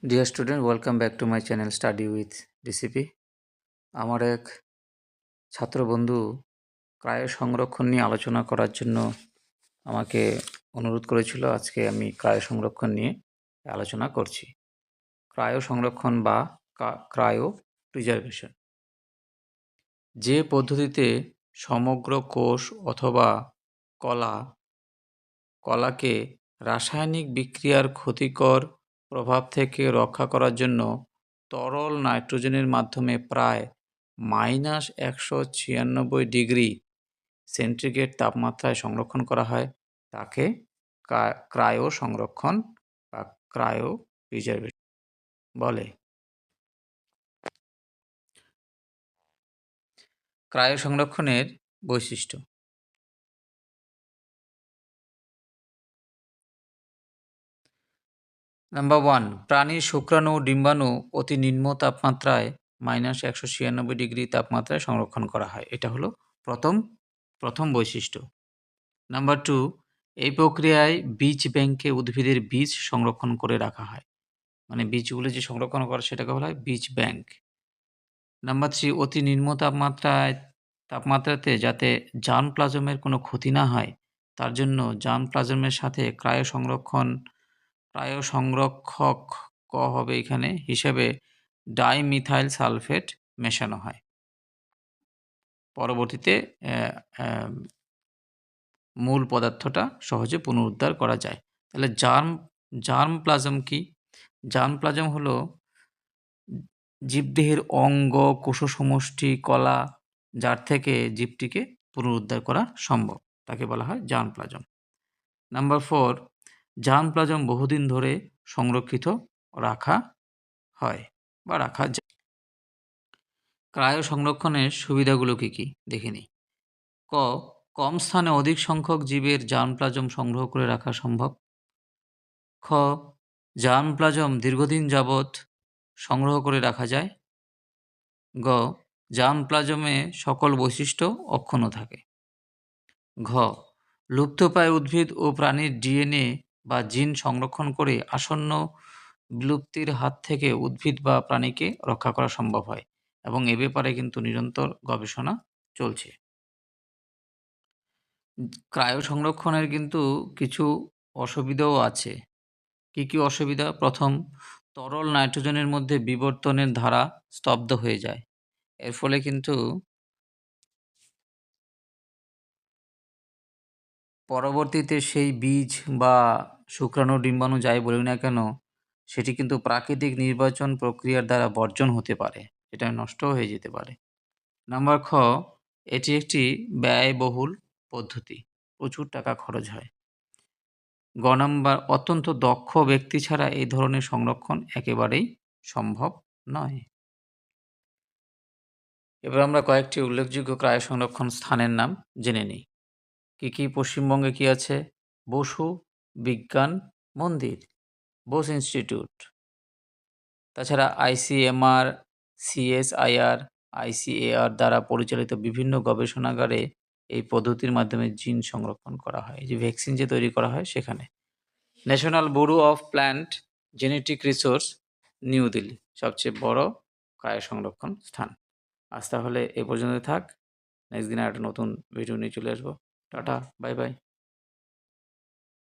Dear student, welcome back to my channel study with DCP. আমার এক ছাত্র বন্ধু ক্রায় সংরক্ষণ নিয়ে আলোচনা করার জন্য আমাকে অনুরোধ করেছিল। আজকে আমি ক্রায় সংরক্ষণ নিয়ে আলোচনা করছি। ক্রায় সংরক্ষণ বা ক্রায়ো প্রিজার্ভেশন, যে পদ্ধতিতে সমগ্র কোষ অথবা কলাকে রাসায়নিক বিক্রিয়ার ক্ষতিকর প্রভাব থেকে রক্ষা করার জন্য তরল নাইট্রোজেনের মাধ্যমে প্রায় -196 ডিগ্রি সেন্টিগ্রেড তাপমাত্রায় সংরক্ষণ করা হয়, তাকে ক্রায়ো সংরক্ষণ বা ক্রায়ো প্রিজার্ভেশন বলে। ক্রায়ো সংরক্ষণের বৈশিষ্ট্য: নাম্বার 1, প্রাণীর শুক্রাণু ডিম্বাণু অতি নিম্ন তাপমাত্রায় -196 ডিগ্রি তাপমাত্রায় সংরক্ষণ করা হয়। এটা হলো প্রথম বৈশিষ্ট্য। নাম্বার 2, এই প্রক্রিয়ায় বীজ ব্যাংকে উদ্ভিদের বীজ সংরক্ষণ করে রাখা হয়। মানে বীজগুলো যে সংরক্ষণ করা সেটাকে বলা হয় বীজ ব্যাংক। নাম্বার 3, অতি নিম্ন তাপমাত্রাতে যাতে জার্মপ্লাজমের কোনো ক্ষতি না হয় তার জন্য জার্মপ্লাজমের সাথে ক্রায়ো সংরক্ষক হবে এখানে হিসেবে ডাইমিথাইল সালফেট মেশানো হয়। পরবর্তীতে মূল পদার্থটা সহজে পুনরুদ্ধার করা যায়। তাহলে জার্মপ্লাজম কি? জার্মপ্লাজম হলো জীবদেহের অঙ্গ, কোষসমষ্টি, কলা, যার থেকে জীবটিকে পুনরুদ্ধার করা সম্ভব, তাকে বলা হয় জার্মপ্লাজম। নাম্বার 4, জার্মপ্লাজম বহুদিন ধরে সংরক্ষিত রাখা হয় বা রাখা যায়। ক্রায়ো সংরক্ষণের সুবিধাগুলো কী কী দেখে নিই। কম স্থানে অধিক সংখ্যক জীবের জার্মপ্লাজম সংগ্রহ করে রাখা সম্ভব। জার্মপ্লাজম দীর্ঘদিন যাবৎ সংগ্রহ করে রাখা যায়। জার্মপ্লাজমে সকল বৈশিষ্ট্য অক্ষুণ্ণ থাকে। লুপ্তপ্রায় উদ্ভিদ ও প্রাণীর ডিএনএ বা জিন সংরক্ষণ করে আসন্ন বিলুপ্তির হাত থেকে উদ্ভিদ বা প্রাণীকে রক্ষা করা সম্ভব হয় এবং এ ব্যাপারে কিন্তু নিরন্তর গবেষণা চলছে। ক্রায়ো সংরক্ষণের কিন্তু কিছু অসুবিধাও আছে। কি কি অসুবিধা? প্রথম, তরল নাইট্রোজেনের মধ্যে বিবর্তনের ধারা স্তব্ধ হয়ে যায়। এর ফলে কিন্তু পরবর্তীতে সেই বীজ বা শুক্রাণু ডিম্বাণু যাই বলি না কেন, সেটি কিন্তু প্রাকৃতিক নির্বাচন প্রক্রিয়ার দ্বারা বর্জন হতে পারে, এটা নষ্টও হয়ে যেতে পারে। নাম্বার এটি একটি ব্যয়বহুল পদ্ধতি, প্রচুর টাকা খরচ হয়। নাম্বার, অত্যন্ত দক্ষ ব্যক্তি ছাড়া এই ধরনের সংরক্ষণ একেবারেই সম্ভব নয়। এবার আমরা কয়েকটি উল্লেখযোগ্য ক্রায়ো সংরক্ষণ স্থানের নাম জেনে নিই। কি পশ্চিমবঙ্গে কি আছে? বসু বিজ্ঞান মন্দির, বোস ইনস্টিটিউট। তাছাড়া ICMR, CSIR, ICAR দ্বারা পরিচালিত বিভিন্ন গবেষণাগারে এই পদ্ধতির মাধ্যমে জিন সংরক্ষণ করা হয়। এই যে ভ্যাকসিন যে তৈরি করা হয় সেখানে। National bureau of plant genetic resource, new Delhi সবচেয়ে বড় ক্রায়ো সংরক্ষণ স্থান। আজ তাহলে এ পর্যন্ত থাক। নেক্সট দিন একটা নতুন ভিডিও নিয়ে চলে আসবো। Tata, bye bye.